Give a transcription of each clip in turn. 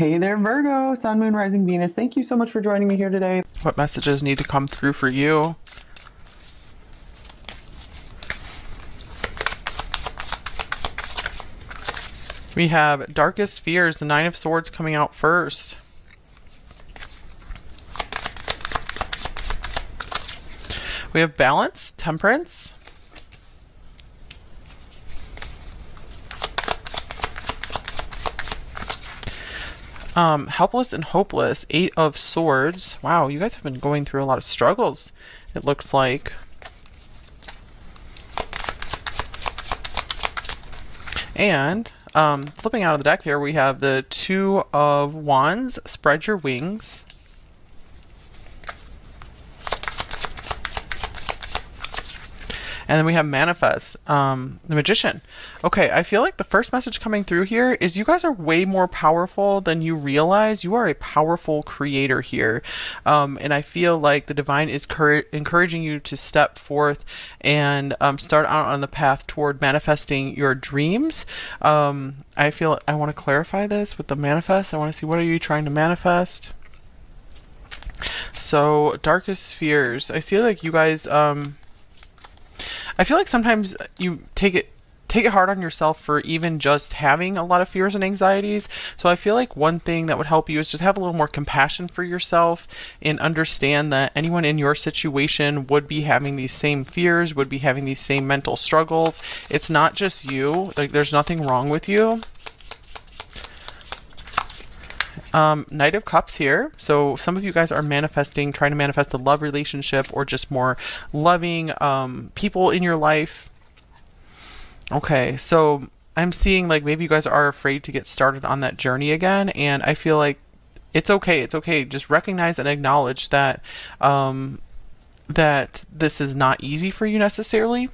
Hey there, Virgo, Sun, Moon, Rising, Venus. Thank you so much for joining me here today. What messages need to come through for you? We have Darkest Fears, the Nine of Swords coming out first. We have Balance, Temperance. Helpless and Hopeless, Eight of Swords. Wow, you guys have been going through a lot of struggles, it looks like. And flipping out of the deck here, we have the Two of Wands, Spread Your Wings. And then we have Manifest, the Magician. Okay, I feel like the first message coming through here is you guys are way more powerful than you realize. You are a powerful creator here. And I feel like the divine is encouraging you to step forth and start out on the path toward manifesting your dreams. I feel I want to clarify this with the manifest. I want to see, what are you trying to manifest? So, Darkest Fears. I feel like you guys... I feel like sometimes you take it hard on yourself for even just having a lot of fears and anxieties. So I feel like one thing that would help you is just have a little more compassion for yourself and understand that anyone in your situation would be having these same fears, would be having these same mental struggles. It's not just you. Like, there's nothing wrong with you. Knight of Cups here. So some of you guys are manifesting, trying to manifest a love relationship or just more loving people in your life. Okay, so I'm seeing like maybe you guys are afraid to get started on that journey again, and I feel like it's okay. It's okay. Just recognize and acknowledge that that this is not easy for you necessarily.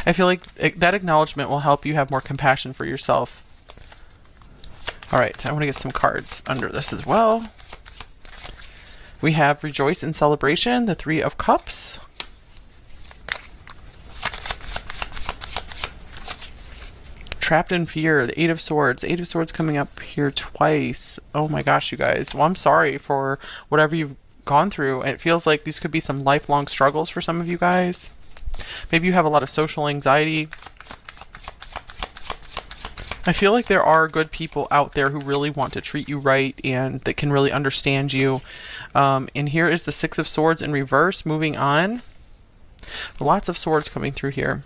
I feel like that acknowledgement will help you have more compassion for yourself. All right, I want to get some cards under this as well. We have Rejoice in Celebration, the Three of Cups. Trapped in Fear, the Eight of Swords. Eight of Swords coming up here twice. Oh my gosh, you guys. Well, I'm sorry for whatever you've gone through. It feels like these could be some lifelong struggles for some of you guys. Maybe you have a lot of social anxiety. I feel like there are good people out there who really want to treat you right and that can really understand you. And here is the Six of Swords in reverse, moving on. Lots of swords coming through here.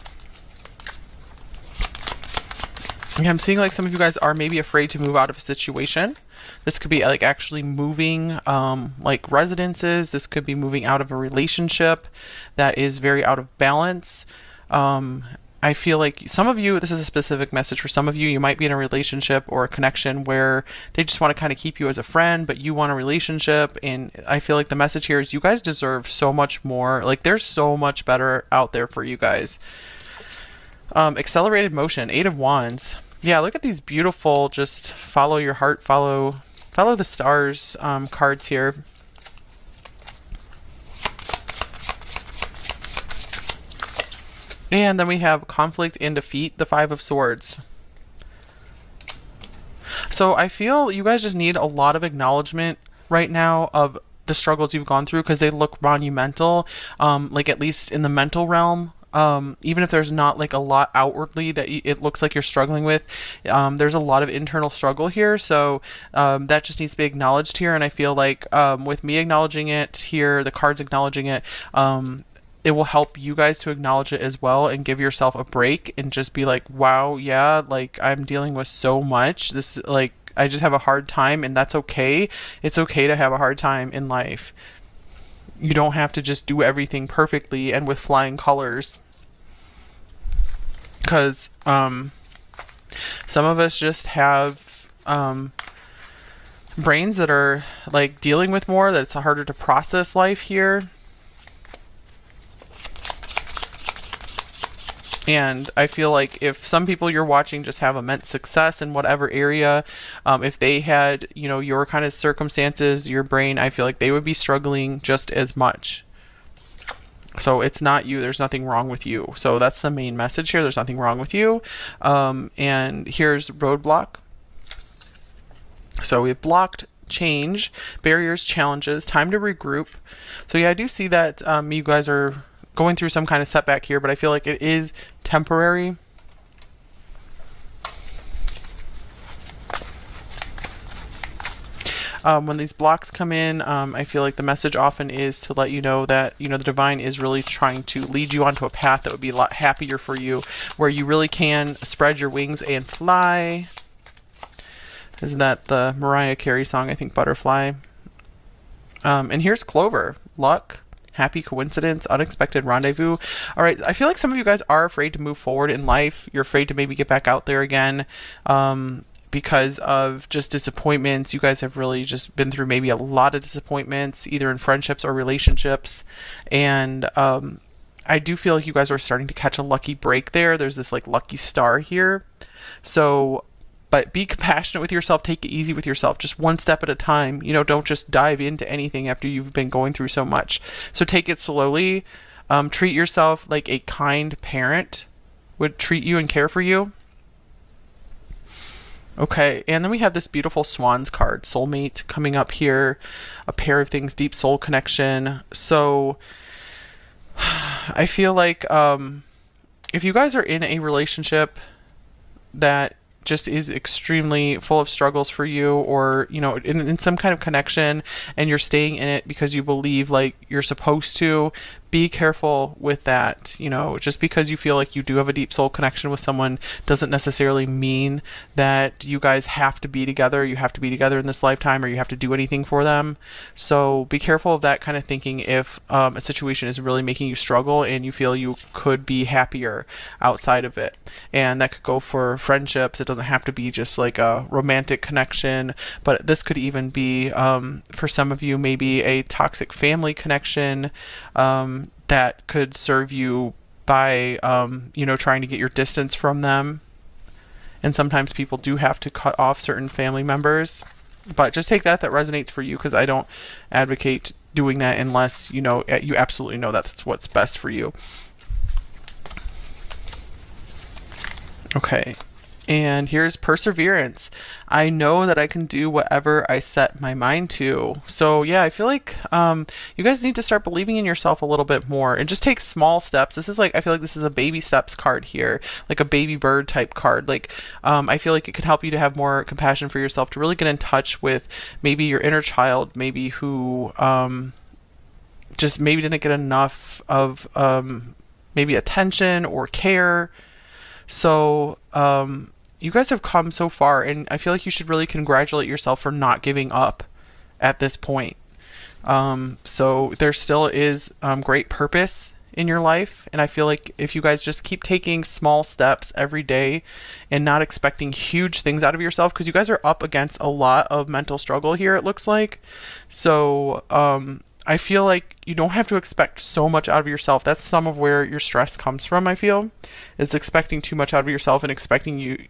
Yeah, I'm seeing like some of you guys are maybe afraid to move out of a situation. This could be like actually moving like residences. This could be moving out of a relationship that is very out of balance. I feel like some of you, this is a specific message for some of you, you might be in a relationship or a connection where they just want to kind of keep you as a friend, but you want a relationship. And I feel like the message here is you guys deserve so much more. Like, there's so much better out there for you guys. Accelerated Motion, Eight of Wands. Yeah, look at these beautiful, just follow your heart, follow the stars cards here. And then we have Conflict and Defeat, the Five of Swords. So I feel you guys just need a lot of acknowledgement right now of the struggles you've gone through, because they look monumental, like at least in the mental realm. Even if there's not like a lot outwardly that it looks like you're struggling with, there's a lot of internal struggle here. So that just needs to be acknowledged here. And I feel like with me acknowledging it here, the cards acknowledging it, it will help you guys to acknowledge it as well and give yourself a break and just be like, wow, yeah, like I'm dealing with so much. This, like, I just have a hard time, and that's okay. It's okay to have a hard time in life. You don't have to just do everything perfectly and with flying colors. Because some of us just have brains that are like dealing with more, that it's harder to process life here. And I feel like if some people you're watching just have immense success in whatever area, if they had, you know, your kind of circumstances, your brain, I feel like they would be struggling just as much. So it's not you. There's nothing wrong with you. So that's the main message here. There's nothing wrong with you. And here's roadblock. So we've blocked, change, barriers, challenges, time to regroup. So yeah, I do see that you guys are going through some kind of setback here, but I feel like it is temporary. When these blocks come in, I feel like the message often is to let you know that, the divine is really trying to lead you onto a path that would be a lot happier for you, where you really can spread your wings and fly. Isn't that the Mariah Carey song, I think, Butterfly? And here's Clover. Luck, happy coincidence, unexpected rendezvous. All right, I feel like some of you guys are afraid to move forward in life. You're afraid to maybe get back out there again. Because of just disappointments. You guys have really just been through maybe a lot of disappointments, either in friendships or relationships. And I do feel like you guys are starting to catch a lucky break there. There's this like lucky star here. So, but be compassionate with yourself. Take it easy with yourself. Just one step at a time. Don't just dive into anything after you've been going through so much. So take it slowly. Treat yourself like a kind parent would treat you and care for you. Okay, and then we have this beautiful Swans card, soulmate, coming up here, a pair of things, deep soul connection. So I feel like if you guys are in a relationship that just is extremely full of struggles for you, or in some kind of connection, and you're staying in it because you believe like you're supposed to, be careful with that. Just because you feel like you do have a deep soul connection with someone doesn't necessarily mean that you guys have to be together. You have to be together in this lifetime, or you have to do anything for them. So be careful of that kind of thinking if a situation is really making you struggle and you feel you could be happier outside of it. And that could go for friendships. It doesn't have to be just like a romantic connection, but this could even be for some of you maybe a toxic family connection that could serve you by trying to get your distance from them. And sometimes people do have to cut off certain family members, but just take that resonates for you, because I don't advocate doing that unless you absolutely know that's what's best for you. Okay, and here's perseverance. I know that I can do whatever I set my mind to. So yeah, I feel like you guys need to start believing in yourself a little bit more and just take small steps. I feel like this is a baby steps card here, like a baby bird type card. Like I feel like it could help you to have more compassion for yourself, to really get in touch with maybe your inner child, maybe who just maybe didn't get enough of maybe attention or care. So you guys have come so far, and I feel like you should really congratulate yourself for not giving up at this point. So there still is great purpose in your life, and I feel like if you guys just keep taking small steps every day and not expecting huge things out of yourself, because you guys are up against a lot of mental struggle here, it looks like. So I feel like you don't have to expect so much out of yourself. That's some of where your stress comes from, I feel, is expecting too much out of yourself and expecting you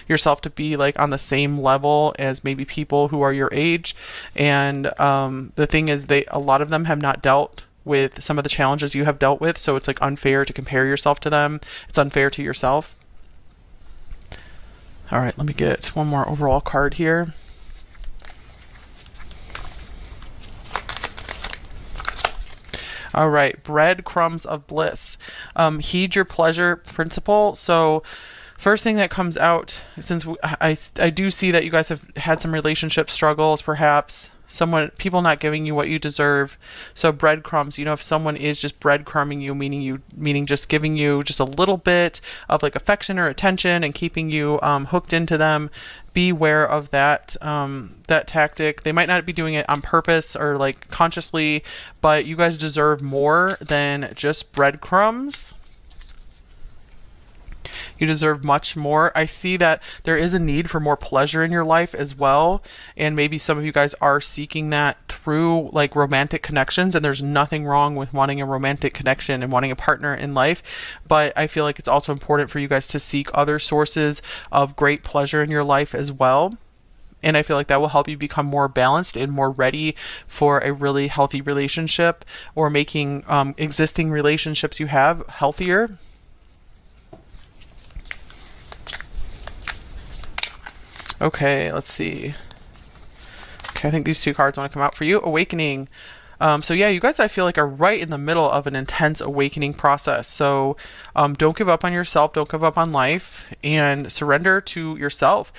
yourself to be like on the same level as maybe people who are your age. And the thing is, a lot of them have not dealt with some of the challenges you have dealt with, so it's like unfair to compare yourself to them. It's unfair to yourself. All right, let me get one more overall card here. All right, breadcrumbs of bliss. Heed your pleasure principle. So first thing that comes out, since I do see that you guys have had some relationship struggles, perhaps people not giving you what you deserve. So breadcrumbs, if someone is just breadcrumbing you, meaning just giving you just a little bit of like affection or attention and keeping you hooked into them, beware of that tactic. They might not be doing it on purpose or like consciously, but you guys deserve more than just breadcrumbs. You deserve much more. I see that there is a need for more pleasure in your life as well, and maybe some of you guys are seeking that through like romantic connections, and there's nothing wrong with wanting a romantic connection and wanting a partner in life, but I feel like it's also important for you guys to seek other sources of great pleasure in your life as well. And I feel like that will help you become more balanced and more ready for a really healthy relationship, or making existing relationships you have healthier. Okay, let's see. Okay, I think these two cards want to come out for you. Awakening. So yeah, you guys, I feel like, are right in the middle of an intense awakening process. So don't give up on yourself, don't give up on life, and surrender to yourself.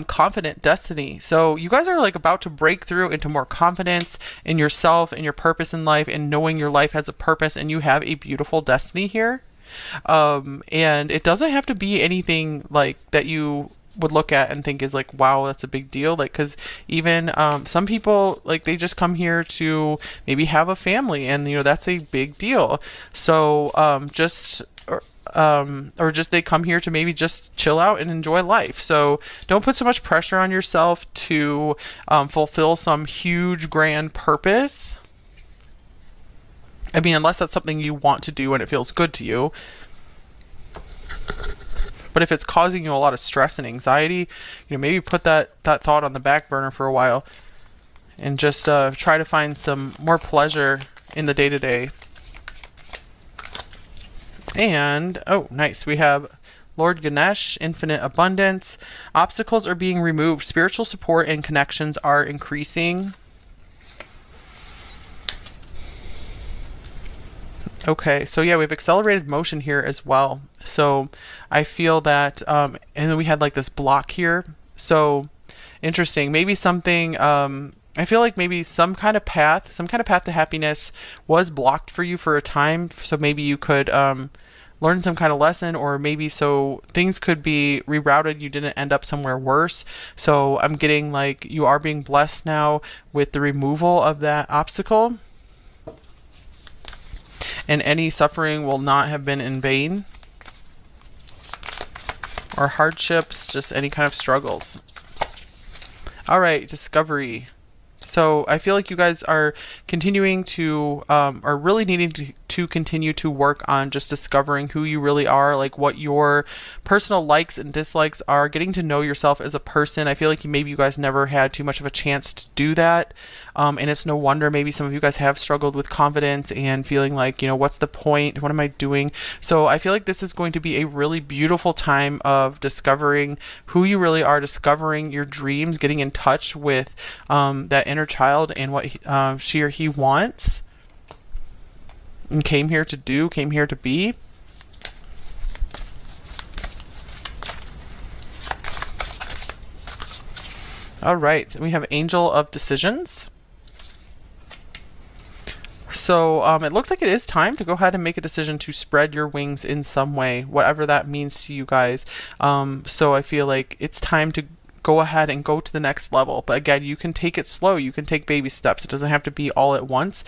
Confident destiny. So you guys are like about to break through into more confidence in yourself and your purpose in life, and knowing your life has a purpose and you have a beautiful destiny here. And it doesn't have to be anything like that you would look at and think is like, wow, that's a big deal. Like, because even some people, like, they just come here to maybe have a family, and that's a big deal. So or just they come here to maybe just chill out and enjoy life. So don't put so much pressure on yourself to fulfill some huge grand purpose. I mean, unless that's something you want to do and it feels good to you. But if it's causing you a lot of stress and anxiety, maybe put that thought on the back burner for a while, and just try to find some more pleasure in the day-to-day. And, oh, nice. We have Lord Ganesh, infinite abundance. Obstacles are being removed. Spiritual support and connections are increasing. Okay, so yeah, we have accelerated motion here as well. So I feel that, and then we had like this block here. So interesting. Maybe something, I feel like maybe some kind of path to happiness was blocked for you for a time. So maybe you could learn some kind of lesson, or maybe so things could be rerouted. You didn't end up somewhere worse. So I'm getting like you are being blessed now with the removal of that obstacle. And any suffering will not have been in vain, or hardships, just any kind of struggles. All right, discovery. So I feel like you guys are continuing to, are really needing to continue to work on just discovering who you really are, like what your personal likes and dislikes are, getting to know yourself as a person. I feel like maybe you guys never had too much of a chance to do that. And it's no wonder maybe some of you guys have struggled with confidence and feeling like, what's the point? What am I doing? So I feel like this is going to be a really beautiful time of discovering who you really are, discovering your dreams, getting in touch with that inner child and what she or he wants and came here to do, came here to be. All right, we have Angel of Decisions. So it looks like it is time to go ahead and make a decision to spread your wings in some way, whatever that means to you guys. So I feel like it's time to go ahead and go to the next level. But again, you can take it slow. You can take baby steps. It doesn't have to be all at once.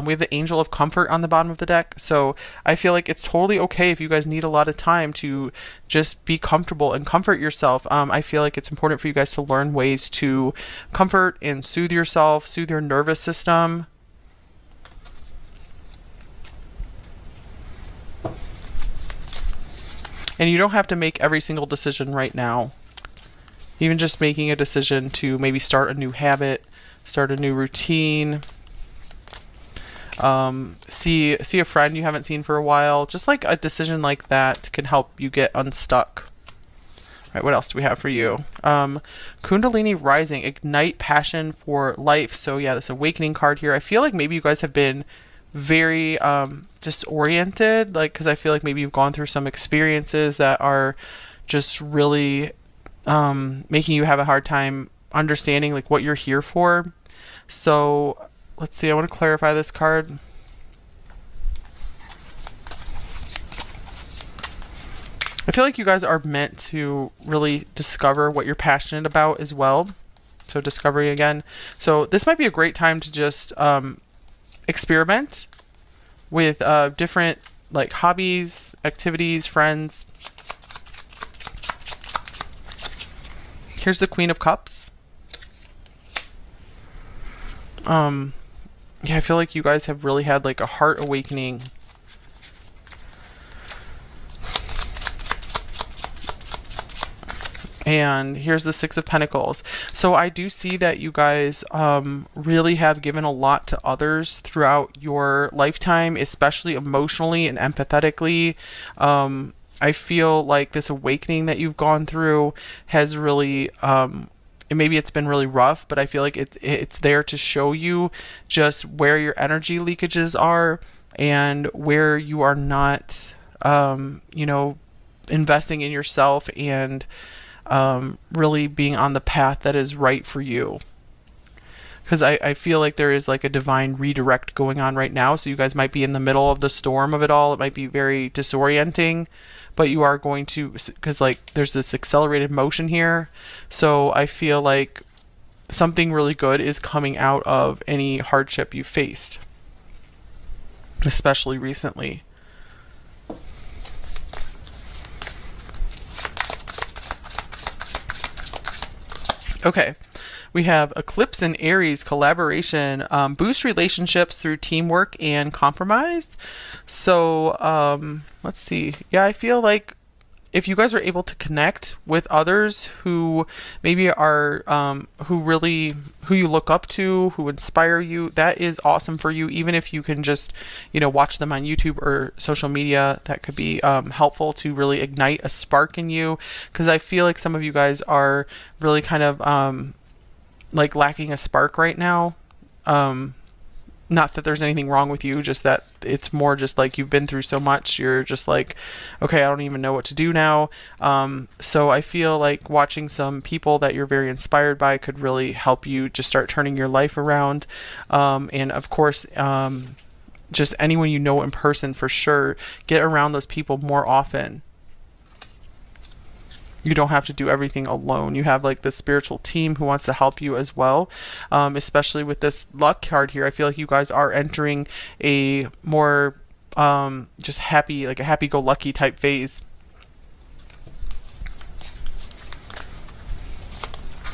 We have the Angel of Comfort on the bottom of the deck. So I feel like it's totally okay if you guys need a lot of time to just be comfortable and comfort yourself. I feel like it's important for you guys to learn ways to comfort and soothe yourself, soothe your nervous system. And you don't have to make every single decision right now. Even just making a decision to maybe start a new habit, start a new routine, see a friend you haven't seen for a while. Just like a decision like that can help you get unstuck. All right, what else do we have for you? Kundalini Rising, ignite passion for life. So yeah, this awakening card here. I feel like maybe you guys have been very disoriented, like, because I feel like maybe you've gone through some experiences that are just really making you have a hard time understanding like what you're here for. So let's see, I want to clarify this card. I feel like you guys are meant to really discover what you're passionate about as well. So discovery again. So this might be a great time to just experiment with different like hobbies, activities, friends. Here's the Queen of Cups. Yeah, I feel like you guys have really had like a heart awakening. And here's the Six of Pentacles. So I do see that you guys really have given a lot to others throughout your lifetime, especially emotionally and empathetically. I feel like this awakening that you've gone through has really and maybe it's been really rough, but I feel like it's there to show you just where your energy leakages are and where you are not, you know, investing in yourself and really being on the path that is right for you. Because I feel like there is like a divine redirect going on right now. So you guys might be in the middle of the storm of it all. It might be very disorienting, but you are going to, because like there's this accelerated motion here. So I feel like something really good is coming out of any hardship you faced, especially recently. Okay, we have Eclipse and Aries collaboration, boost relationships through teamwork and compromise. So let's see. Yeah, I feel like if you guys are able to connect with others who maybe are who you look up to, who inspire you, that is awesome for you. Even if you can just, you know, watch them on YouTube or social media, that could be helpful to really ignite a spark in you. Because I feel like some of you guys are really kind of like lacking a spark right now. Not that there's anything wrong with you, just that it's more just like you've been through so much. You're just like, okay, I don't even know what to do now. So I feel like watching some people that you're very inspired by could really help you just start turning your life around. And of course, just anyone you know in person for sure, get around those people more often. You don't have to do everything alone. You have like the spiritual team who wants to help you as well. Especially with this luck card here, I feel like you guys are entering a more just happy, like a happy-go-lucky type phase.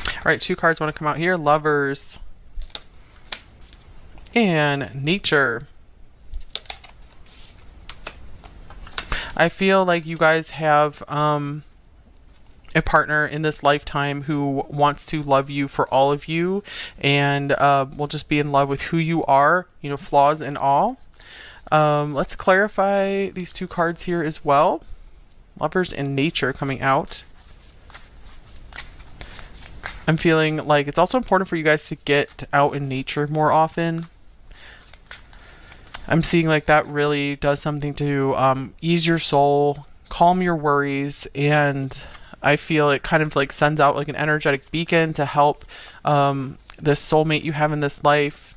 All right, two cards want to come out here. Lovers and Nature. I feel like you guys have a partner in this lifetime who wants to love you for all of you and will just be in love with who you are, you know, flaws and all. Let's clarify these two cards here as well. Lovers and Nature coming out. I'm feeling like it's also important for you guys to get out in nature more often. I'm seeing like that really does something to ease your soul, calm your worries, and I feel it kind of like sends out like an energetic beacon to help this soulmate you have in this life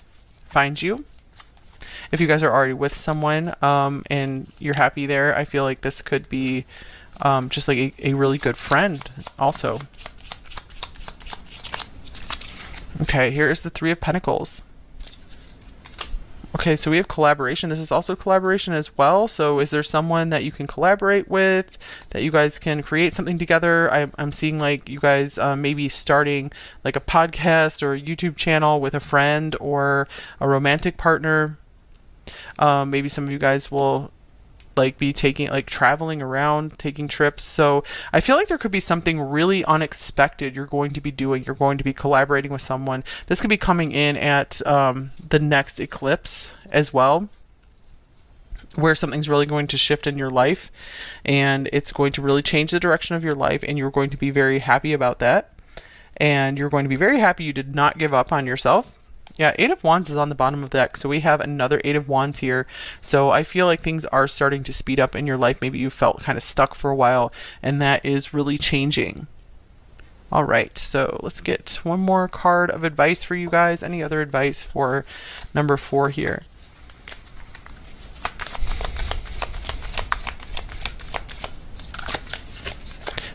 find you. If you guys are already with someone and you're happy there, I feel like this could be just like a really good friend also. Okay, here is the Three of Pentacles. Okay, so we have collaboration. This is also collaboration as well. So is there someone that you can collaborate with, that you guys can create something together? I'm seeing like you guys maybe starting like a podcast or a YouTube channel with a friend or a romantic partner. Maybe some of you guys will like be taking like traveling around, taking trips. So I feel like there could be something really unexpected you're going to be doing. You're going to be collaborating with someone. This could be coming in at the next eclipse as well, where something's really going to shift in your life and it's going to really change the direction of your life, and you're going to be very happy about that, and you're going to be very happy you did not give up on yourself. Yeah, Eight of Wands is on the bottom of the deck, so we have another Eight of Wands here. So I feel like things are starting to speed up in your life. Maybe you felt kind of stuck for a while, and that is really changing. All right, so let's get one more card of advice for you guys. Any other advice for number 4 here?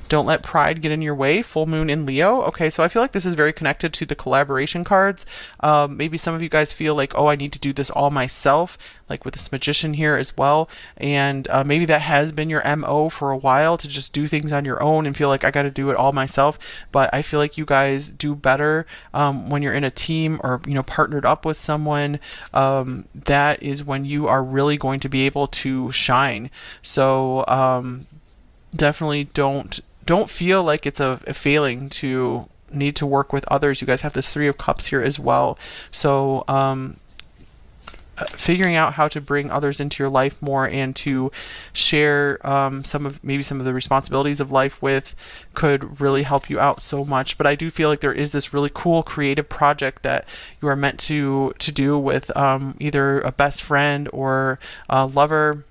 Don't let pride get in your way. Full moon in Leo. Okay, so I feel like this is very connected to the collaboration cards. Maybe some of you guys feel like, oh, I need to do this all myself, like with this magician here as well. And maybe that has been your MO for a while, to just do things on your own and feel like I got to do it all myself. But I feel like you guys do better when you're in a team or, you know, partnered up with someone. That is when you are really going to be able to shine. So definitely don't don't feel like it's a failing to need to work with others. You guys have this Three of Cups here as well. So, figuring out how to bring others into your life more and to share maybe some of the responsibilities of life with could really help you out so much. But I do feel like there is this really cool creative project that you are meant to do with either a best friend or a lover.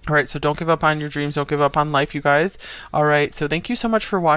All right, so don't give up on your dreams. Don't give up on life, you guys. All right, so thank you so much for watching.